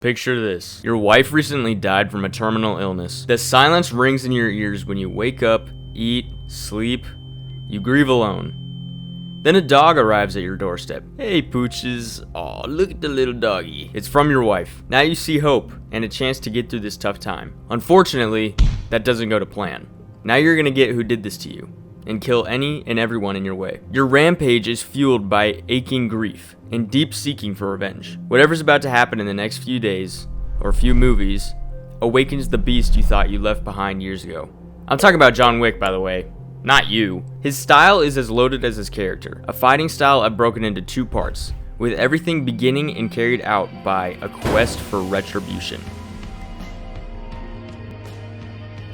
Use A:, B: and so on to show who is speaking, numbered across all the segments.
A: Picture this. Your wife recently died from a terminal illness. The silence rings in your ears when you wake up, eat, sleep. You grieve alone. Then a dog arrives at your doorstep. Hey pooches, aw, look at the little doggy. It's from your wife. Now you see hope and a chance to get through this tough time. Unfortunately, that doesn't go to plan. Now you're gonna get who did this to you and kill any and everyone in your way. Your rampage is fueled by aching grief and deep seeking for revenge. Whatever's about to happen in the next few days, or few movies, awakens the beast you thought you left behind years ago. I'm talking about John Wick, by the way. Not you. His style is as loaded as his character. A fighting style I've broken into two parts, with everything beginning and carried out by a quest for retribution.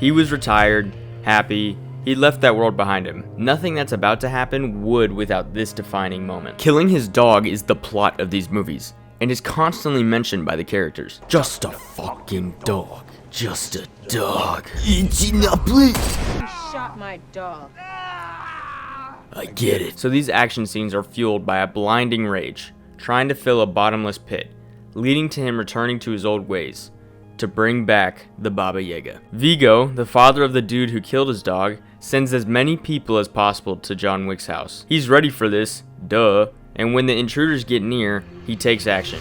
A: He was retired, happy, he left that world behind him. Nothing that's about to happen would without this defining moment. Killing his dog is the plot of these movies, and is constantly mentioned by the characters. Just a fucking dog. Just a dog. Please.
B: You shot my dog.
A: I get it. So these action scenes are fueled by a blinding rage, trying to fill a bottomless pit, leading to him returning to his old ways, to bring back the Baba Yaga. Vigo, the father of the dude who killed his dog, sends as many people as possible to John Wick's house. He's ready for this, duh, and when the intruders get near, he takes action.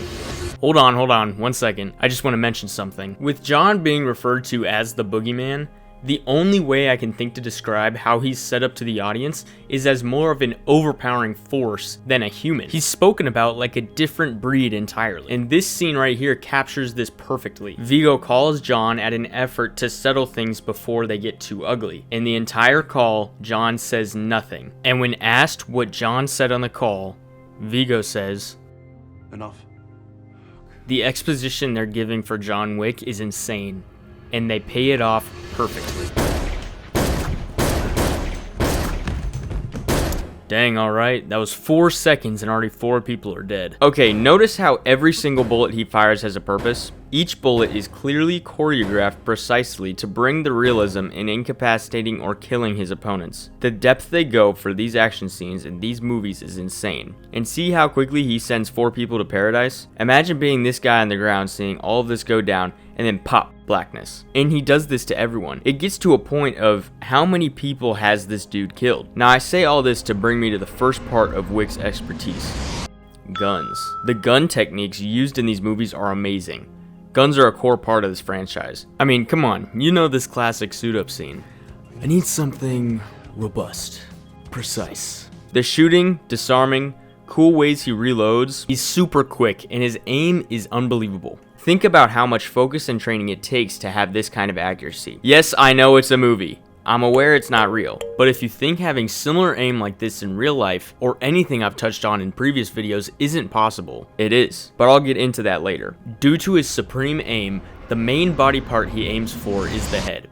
A: Hold on, 1 second. I just want to mention something. With John being referred to as the boogeyman, the only way I can think to describe how he's set up to the audience is as more of an overpowering force than a human. He's spoken about like a different breed entirely, and this scene right here captures this perfectly. Vigo calls John at an effort to settle things before they get too ugly. In the entire call, John says nothing, and when asked what John said on the call, Vigo says,
C: "Enough."
A: The exposition they're giving for John Wick is insane, and they pay it off perfectly. Dang, alright, that was 4 seconds and already 4 people are dead. Okay, notice how every single bullet he fires has a purpose? Each bullet is clearly choreographed precisely to bring the realism in incapacitating or killing his opponents. The depth they go for these action scenes in these movies is insane. And see how quickly he sends 4 people to paradise? Imagine being this guy on the ground seeing all of this go down and then pop, blackness. And he does this to everyone. It gets to a point of how many people has this dude killed? Now I say all this to bring me to the first part of Wick's expertise. Guns. The gun techniques used in these movies are amazing. Guns are a core part of this franchise. I mean, come on, you know this classic suit-up scene. I need something robust, precise. The shooting, disarming, cool ways he reloads, he's super quick and his aim is unbelievable. Think about how much focus and training it takes to have this kind of accuracy. Yes, I know it's a movie. I'm aware it's not real, but if you think having similar aim like this in real life, or anything I've touched on in previous videos, isn't possible, it is. But I'll get into that later. Due to his supreme aim, the main body part he aims for is the head.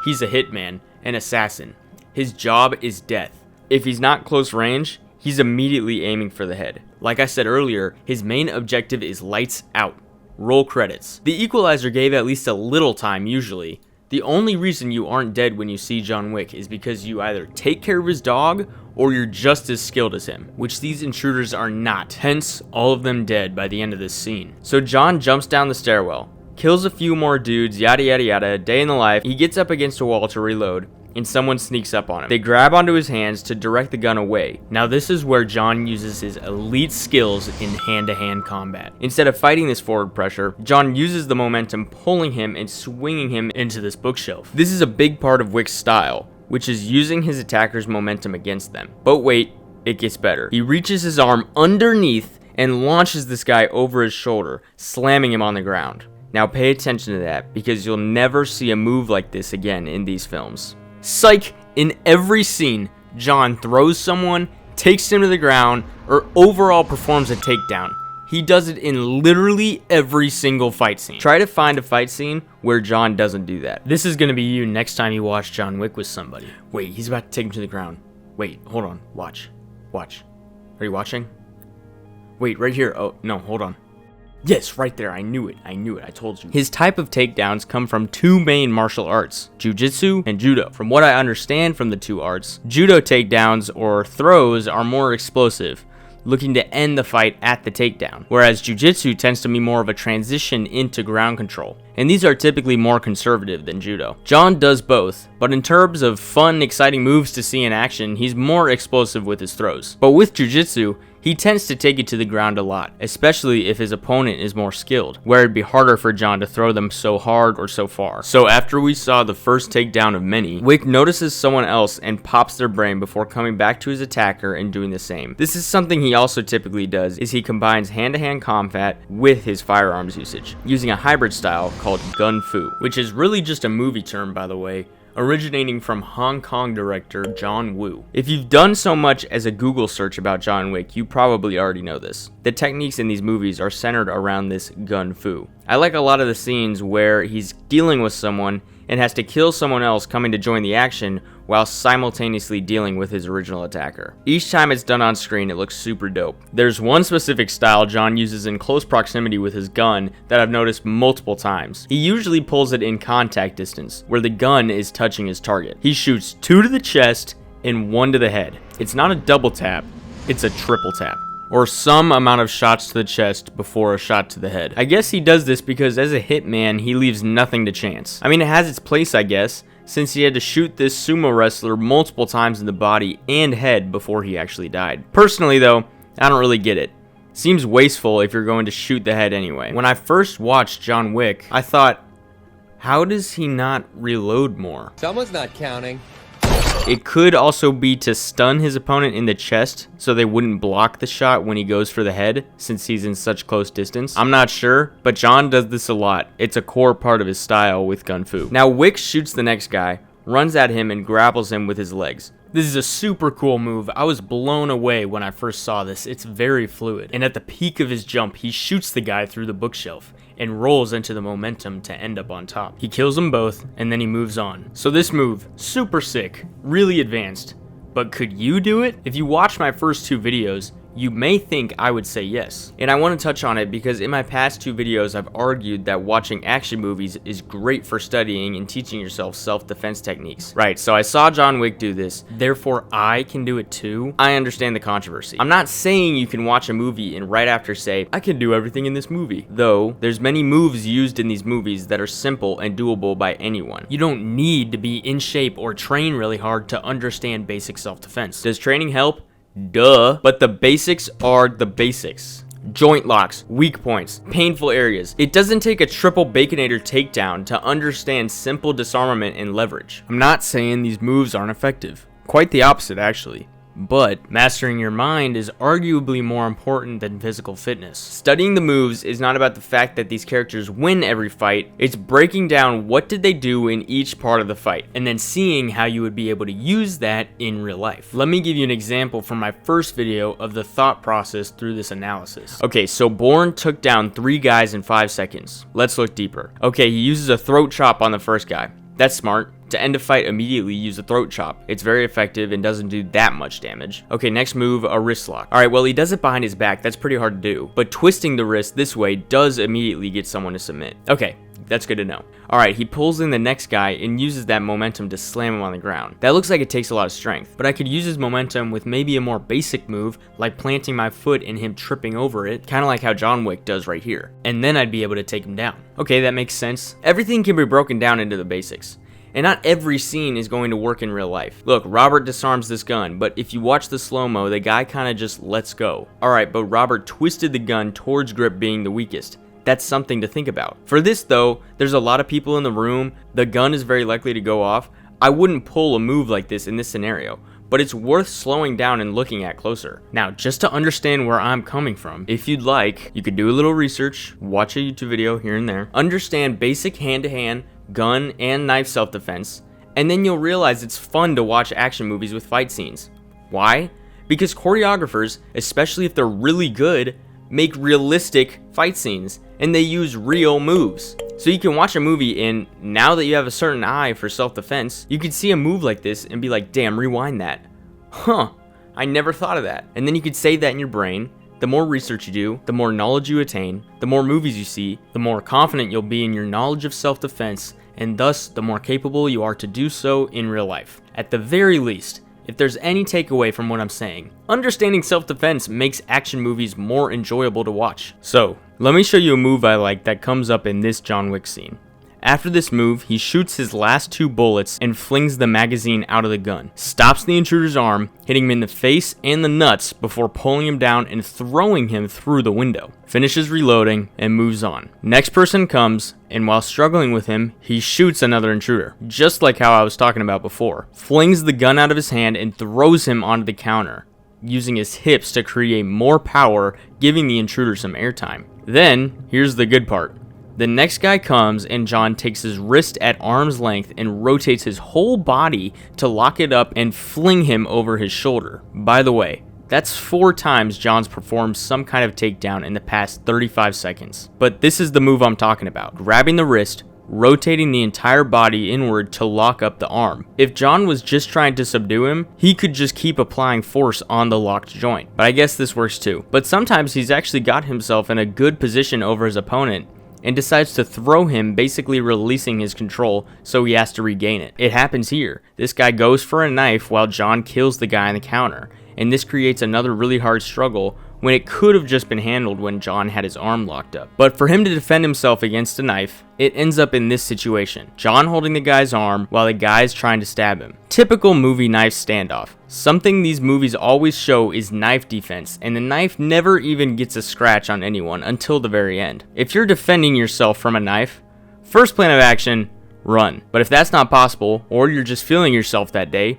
A: He's a hitman, an assassin. His job is death. If he's not close range, he's immediately aiming for the head. Like I said earlier, his main objective is lights out. Roll credits. The Equalizer gave at least a little time usually. The only reason you aren't dead when you see John Wick is because you either take care of his dog or you're just as skilled as him, which these intruders are not, hence all of them dead by the end of this scene. So John jumps down the stairwell, kills a few more dudes, yada yada yada, day in the life. He gets up against a wall to reload, and someone sneaks up on him. They grab onto his hands to direct the gun away. Now this is where John uses his elite skills in hand-to-hand combat. Instead of fighting this forward pressure, John uses the momentum pulling him and swinging him into this bookshelf. This is a big part of Wick's style, which is using his attacker's momentum against them. But wait, it gets better. He reaches his arm underneath and launches this guy over his shoulder, slamming him on the ground. Now pay attention to that, because you'll never see a move like this again in these films. Psych! In every scene, John throws someone, takes him to the ground, or overall performs a takedown. He does it in literally every single fight scene. Try to find a fight scene where John doesn't do that. This is gonna be you next time you watch John Wick with somebody. Wait, he's about to take him to the ground. Wait, hold on, watch. Are you watching? Wait, right here. Oh, no, hold on. Yes, right there. I knew it. I told you. His type of takedowns come from 2 main martial arts, jiu-jitsu and judo. From what I understand from the 2 arts, judo takedowns or throws are more explosive, looking to end the fight at the takedown, whereas jiu-jitsu tends to be more of a transition into ground control, and these are typically more conservative than judo. John does both, but in terms of fun, exciting moves to see in action, he's more explosive with his throws. But with jiu-jitsu, he tends to take it to the ground a lot, especially if his opponent is more skilled, where it'd be harder for John to throw them so hard or so far. So after we saw the first takedown of many, Wick notices someone else and pops their brain before coming back to his attacker and doing the same. This is something he also typically does, is he combines hand-to-hand combat with his firearms usage, using a hybrid style called gun fu, which is really just a movie term, by the way, originating from Hong Kong director John Woo. If you've done so much as a Google search about John Wick, you probably already know this. The techniques in these movies are centered around this gun fu. I like a lot of the scenes where he's dealing with someone and has to kill someone else coming to join the action while simultaneously dealing with his original attacker. Each time it's done on screen, it looks super dope. There's one specific style John uses in close proximity with his gun that I've noticed multiple times. He usually pulls it in contact distance, where the gun is touching his target. He shoots 2 to the chest and 1 to the head. It's not a double tap, it's a triple tap, or some amount of shots to the chest before a shot to the head. I guess he does this because as a hitman, he leaves nothing to chance. I mean, it has its place, I guess, since he had to shoot this sumo wrestler multiple times in the body and head before he actually died. Personally though, I don't really get it. Seems wasteful if you're going to shoot the head anyway. When I first watched John Wick, I thought, how does he not reload more?
C: Someone's not counting.
A: It could also be to stun his opponent in the chest so they wouldn't block the shot when he goes for the head, since he's in such close distance. I'm not sure, but John does this a lot. It's a core part of his style with Gun Fu. Now Wick shoots the next guy, runs at him and grapples him with his legs. This is a super cool move. I was blown away when I first saw this. It's very fluid. And at the peak of his jump, he shoots the guy through the bookshelf and rolls into the momentum to end up on top. He kills them both and then he moves on. So this move, super sick, really advanced. But could you do it? If you watch my first 2 videos, you may think I would say yes. And I want to touch on it because in my past 2 videos I've argued that watching action movies is great for studying and teaching yourself self-defense techniques. Right, so I saw John Wick do this, therefore I can do it too. I understand the controversy. I'm not saying you can watch a movie and right after say, I can do everything in this movie. Though, there's many moves used in these movies that are simple and doable by anyone. You don't need to be in shape or train really hard to understand basic self-defense. Does training help? Duh. But the basics are the basics. Joint locks, weak points, painful areas. It doesn't take a triple baconator takedown to understand simple disarmament and leverage. I'm not saying these moves aren't effective. Quite the opposite, actually. But mastering your mind is arguably more important than physical fitness. Studying the moves is not about the fact that these characters win every fight, it's breaking down what did they do in each part of the fight, and then seeing how you would be able to use that in real life. Let me give you an example from my first video of the thought process through this analysis. Okay, so Bourne took down 3 guys in 5 seconds. Let's look deeper. Okay, he uses a throat chop on the first guy. That's smart. To end a fight immediately, use a throat chop. It's very effective and doesn't do that much damage. Okay, next move, a wrist lock. Alright, well he does it behind his back, that's pretty hard to do. But twisting the wrist this way does immediately get someone to submit. Okay, that's good to know. Alright, he pulls in the next guy and uses that momentum to slam him on the ground. That looks like it takes a lot of strength, but I could use his momentum with maybe a more basic move, like planting my foot and him tripping over it, kind of like how John Wick does right here. And then I'd be able to take him down. Okay, that makes sense. Everything can be broken down into the basics. And not every scene is going to work in real life. Look, Robert disarms this gun, but if you watch the slow-mo, the guy kind of just lets go. Alright, but Robert twisted the gun towards grip being the weakest. That's something to think about. For this though, there's a lot of people in the room, the gun is very likely to go off. I wouldn't pull a move like this in this scenario, but it's worth slowing down and looking at closer. Now, just to understand where I'm coming from, if you'd like, you could do a little research, watch a YouTube video here and there, understand basic hand-to-hand, gun and knife self-defense, and then you'll realize it's fun to watch action movies with fight scenes. Why? Because choreographers, especially if they're really good, make realistic fight scenes, and they use real moves. So you can watch a movie and now that you have a certain eye for self-defense, you can see a move like this and be like, damn, rewind that. Huh, I never thought of that. And then you could save that in your brain. The more research you do, the more knowledge you attain, the more movies you see, the more confident you'll be in your knowledge of self-defense, and thus the more capable you are to do so in real life. At the very least, if there's any takeaway from what I'm saying. Understanding self-defense makes action movies more enjoyable to watch. So, let me show you a move I like that comes up in this John Wick scene. After this move, he shoots his last 2 bullets and flings the magazine out of the gun. Stops the intruder's arm, hitting him in the face and the nuts before pulling him down and throwing him through the window. Finishes reloading and moves on. Next person comes, and while struggling with him, he shoots another intruder, just like how I was talking about before. Flings the gun out of his hand and throws him onto the counter, using his hips to create more power, giving the intruder some airtime. Then, here's the good part. The next guy comes and John takes his wrist at arm's length and rotates his whole body to lock it up and fling him over his shoulder. By the way, that's 4 times John's performed some kind of takedown in the past 35 seconds. But this is the move I'm talking about. Grabbing the wrist, rotating the entire body inward to lock up the arm. If John was just trying to subdue him, he could just keep applying force on the locked joint. But I guess this works too. But sometimes he's actually got himself in a good position over his opponent and decides to throw him, basically releasing his control, so he has to regain it. It happens here. This guy goes for a knife while John kills the guy on the counter, and this creates another really hard struggle when it could have just been handled when John had his arm locked up. But for him to defend himself against a knife, it ends up in this situation. John holding the guy's arm while the guy's trying to stab him. Typical movie knife standoff. Something these movies always show is knife defense, and the knife never even gets a scratch on anyone until the very end. If you're defending yourself from a knife, first plan of action, run. But if that's not possible, or you're just feeling yourself that day,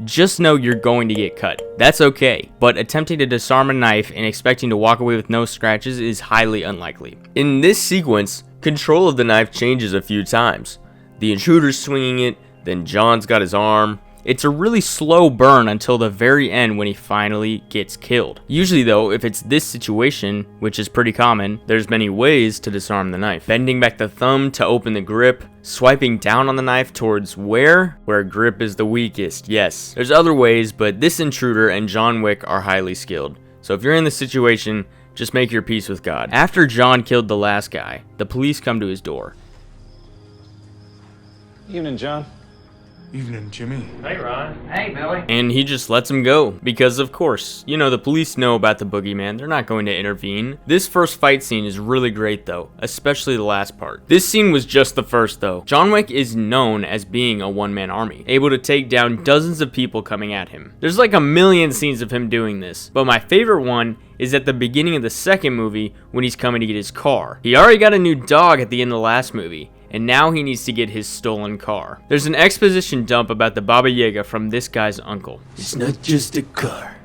A: just know you're going to get cut. That's okay, but attempting to disarm a knife and expecting to walk away with no scratches is highly unlikely. In this sequence, control of the knife changes a few times. The intruder's swinging it, then John's got his arm. It's a really slow burn until the very end when he finally gets killed. Usually though, if it's this situation, which is pretty common, there's many ways to disarm the knife. Bending back the thumb to open the grip, swiping down on the knife towards where grip is the weakest. Yes, there's other ways, but this intruder and John Wick are highly skilled. So if you're in this situation, just make your peace with God. After John killed the last guy, the police come to his door.
C: Evening, John.
D: Evening, Jimmy.
E: Hey, Ron. Hey, Billy.
A: And he just lets him go, because of course, you know, the police know about the boogeyman, they're not going to intervene. This first fight scene is really great though, especially the last part. This scene was just the first though. John Wick is known as being a one-man army, able to take down dozens of people coming at him. There's like a million scenes of him doing this, but my favorite one is at the beginning of the second movie when he's coming to get his car. He already got a new dog at the end of the last movie, and now he needs to get his stolen car. There's an exposition dump about the Baba Yaga from this guy's uncle.
D: It's not just a car.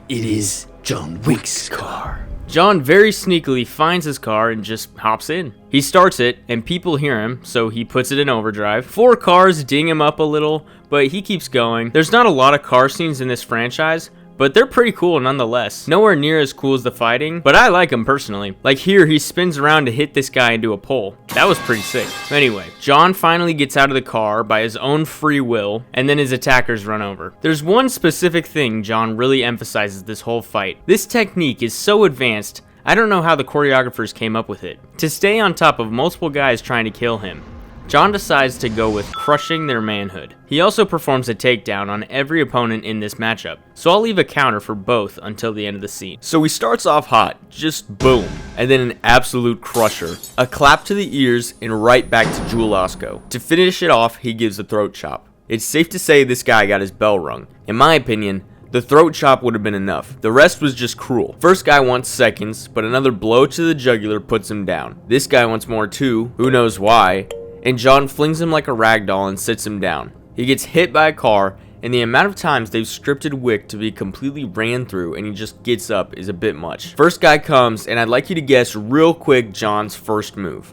D: It is John Wick's car.
A: John very sneakily finds his car and just hops in. He starts it, and people hear him, so he puts it in overdrive. 4 cars ding him up a little, but he keeps going. There's not a lot of car scenes in this franchise, but they're pretty cool nonetheless. Nowhere near as cool as the fighting, but I like them personally. Like here, he spins around to hit this guy into a pole. That was pretty sick. Anyway, John finally gets out of the car by his own free will, and then his attackers run over. There's one specific thing John really emphasizes this whole fight. This technique is so advanced, I don't know how the choreographers came up with it. To stay on top of multiple guys trying to kill him, John decides to go with crushing their manhood. He also performs a takedown on every opponent in this matchup, so I'll leave a counter for both until the end of the scene. So he starts off hot, just boom, and then an absolute crusher. A clap to the ears and right back to Jewel Osco. To finish it off, he gives a throat chop. It's safe to say this guy got his bell rung. In my opinion, the throat chop would have been enough. The rest was just cruel. First guy wants seconds, but another blow to the jugular puts him down. This guy wants more too, who knows why, and John flings him like a ragdoll and sits him down. He gets hit by a car, and the amount of times they've scripted Wick to be completely ran through and he just gets up is a bit much. First guy comes, and I'd like you to guess real quick John's first move.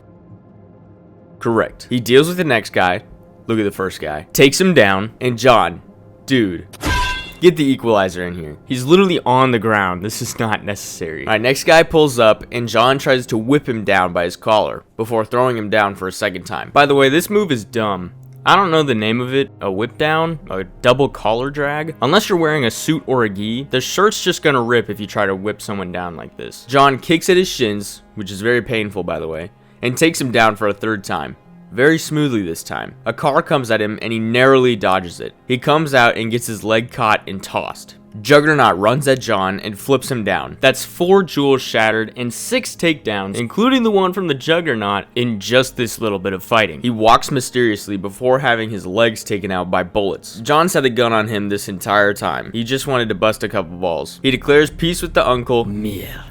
A: Correct. He deals with the next guy. Look at the first guy. Takes him down, and John, dude, get the equalizer in here. He's literally on the ground. This is not necessary. Alright, next guy pulls up, and John tries to whip him down by his collar before throwing him down for a second time. By the way, this move is dumb. I don't know the name of it. A whip down? A double collar drag? Unless you're wearing a suit or a gi, the shirt's just gonna rip if you try to whip someone down like this. John kicks at his shins, which is very painful by the way, and takes him down for a third time. very smoothly this time. A car comes at him and he narrowly dodges it. He comes out and gets his leg caught and tossed. Juggernaut runs at John and flips him down. That's 4 jewels shattered and 6 takedowns, including the one from the Juggernaut, in just this little bit of fighting. He walks mysteriously before having his legs taken out by bullets. John's had a gun on him this entire time. He just wanted to bust a couple balls. He declares peace with the uncle, Mia,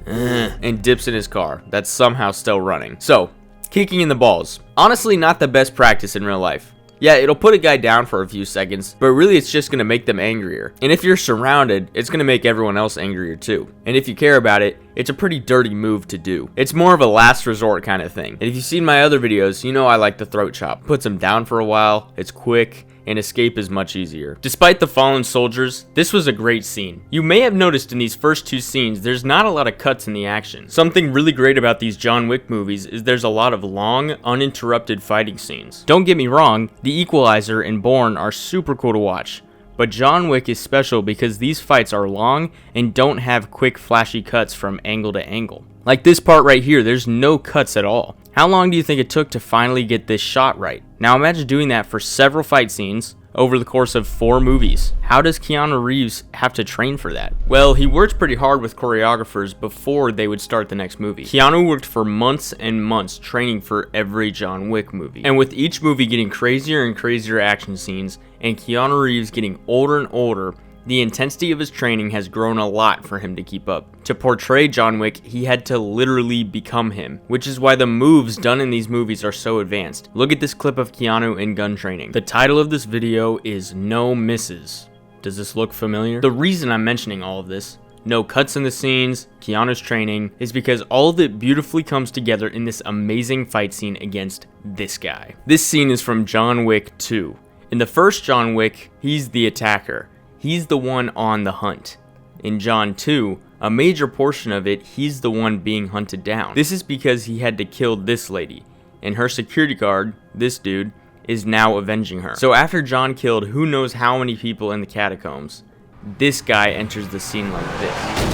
A: and dips in his car that's somehow still running. So, kicking in the balls. Honestly, not the best practice in real life. Yeah, it'll put a guy down for a few seconds, but really it's just gonna make them angrier. And if you're surrounded, it's gonna make everyone else angrier too. And if you care about it, it's a pretty dirty move to do. It's more of a last resort kind of thing. And if you've seen my other videos, you know I like the throat chop. Puts them down for a while, it's quick, and escape is much easier. Despite the fallen soldiers, this was a great scene. You may have noticed in these first 2 scenes, there's not a lot of cuts in the action. Something really great about these John Wick movies is there's a lot of long, uninterrupted fighting scenes. Don't get me wrong, The Equalizer and Bourne are super cool to watch, but John Wick is special because these fights are long and don't have quick flashy cuts from angle to angle. Like this part right here, there's no cuts at all. How long do you think it took to finally get this shot right? Now imagine doing that for several fight scenes over the course of 4 movies. How does Keanu Reeves have to train for that? Well, he worked pretty hard with choreographers before they would start the next movie. Keanu worked for months and months training for every John Wick movie. And with each movie getting crazier and crazier action scenes, and Keanu Reeves getting older and older, the intensity of his training has grown a lot for him to keep up. To portray John Wick, he had to literally become him, which is why the moves done in these movies are so advanced. Look at this clip of Keanu in gun training. The title of this video is No Misses. Does this look familiar? The reason I'm mentioning all of this, no cuts in the scenes, Keanu's training, is because all of it beautifully comes together in this amazing fight scene against this guy. This scene is from John Wick 2. In the first John Wick, he's the attacker. He's the one on the hunt. In John 2, a major portion of it, he's the one being hunted down. This is because he had to kill this lady, and her security guard, this dude, is now avenging her. So after John killed who knows how many people in the catacombs, this guy enters the scene like this.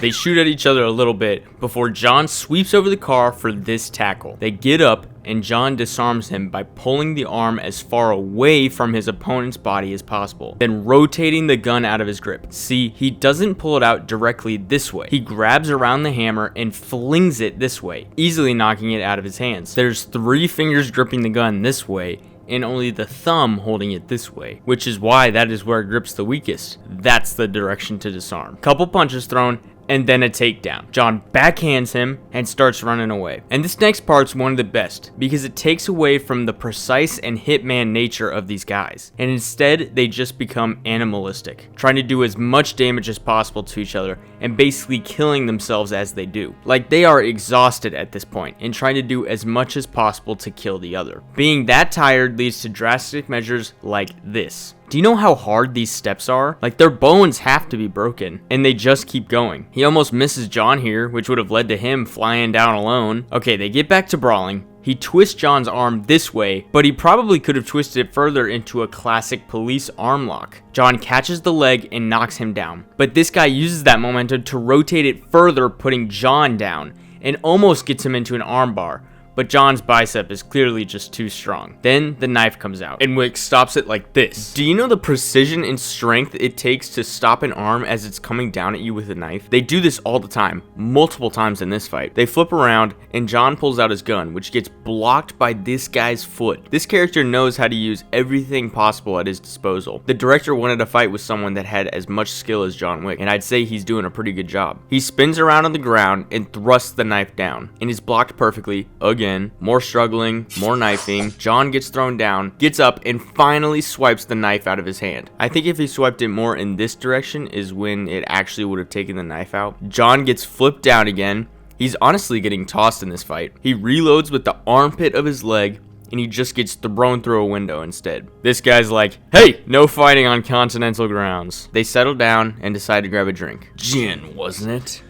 A: They shoot at each other a little bit before John sweeps over the car for this tackle. They get up and John disarms him by pulling the arm as far away from his opponent's body as possible, then rotating the gun out of his grip. See, he doesn't pull it out directly this way. He grabs around the hammer and flings it this way, easily knocking it out of his hands. There's 3 fingers gripping the gun this way, and only the thumb holding it this way, which is why that is where it grips the weakest. That's the direction to disarm. Couple punches thrown, and then a takedown. John backhands him and starts running away. And this next part's one of the best because it takes away from the precise and hitman nature of these guys. And instead, they just become animalistic, trying to do as much damage as possible to each other and basically killing themselves as they do. Like they are exhausted at this point and trying to do as much as possible to kill the other. Being that tired leads to drastic measures like this. Do you know how hard these steps are? Like their bones have to be broken and they just keep going. He almost misses John here, which would have led to him flying down alone. Okay, they get back to brawling. He twists John's arm this way, but he probably could have twisted it further into a classic police arm lock. John catches the leg and knocks him down, but this guy uses that momentum to rotate it further, putting John down, and almost gets him into an arm bar. But John's bicep is clearly just too strong. Then the knife comes out, and Wick stops it like this. Do you know the precision and strength it takes to stop an arm as it's coming down at you with a knife? They do this all the time, multiple times in this fight. They flip around, and John pulls out his gun, which gets blocked by this guy's foot. This character knows how to use everything possible at his disposal. The director wanted to fight with someone that had as much skill as John Wick, and I'd say he's doing a pretty good job. He spins around on the ground and thrusts the knife down, and is blocked perfectly again. More struggling, more knifing. John gets thrown down, gets up, and finally swipes the knife out of his hand. I think if he swiped it more in this direction is when it actually would have taken the knife out. John gets flipped down again. He's honestly getting tossed in this fight. He reloads with the armpit of his leg, and he just gets thrown through a window instead. This guy's like, hey, no fighting on continental grounds. They settle down and decide to grab a drink. Gin, wasn't it?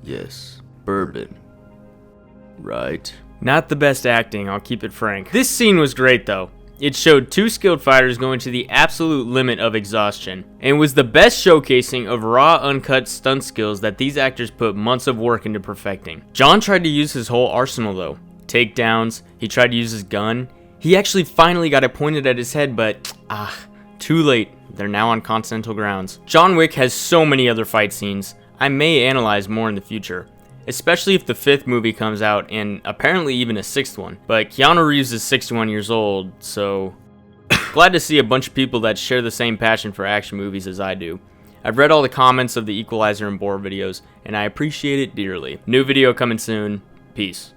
A: Yes, bourbon. Right. Not the best acting, I'll keep it frank. This scene was great though. It showed two skilled fighters going to the absolute limit of exhaustion, and was the best showcasing of raw, uncut stunt skills that these actors put months of work into perfecting. John tried to use his whole arsenal though. Takedowns, he tried to use his gun. He actually finally got it pointed at his head, but too late. They're now on continental grounds. John Wick has so many other fight scenes. I may analyze more in the future, especially if the 5th movie comes out, and apparently even a 6th one. But Keanu Reeves is 61 years old, so glad to see a bunch of people that share the same passion for action movies as I do. I've read all the comments of the Equalizer and Boar videos, and I appreciate it dearly. New video coming soon. Peace.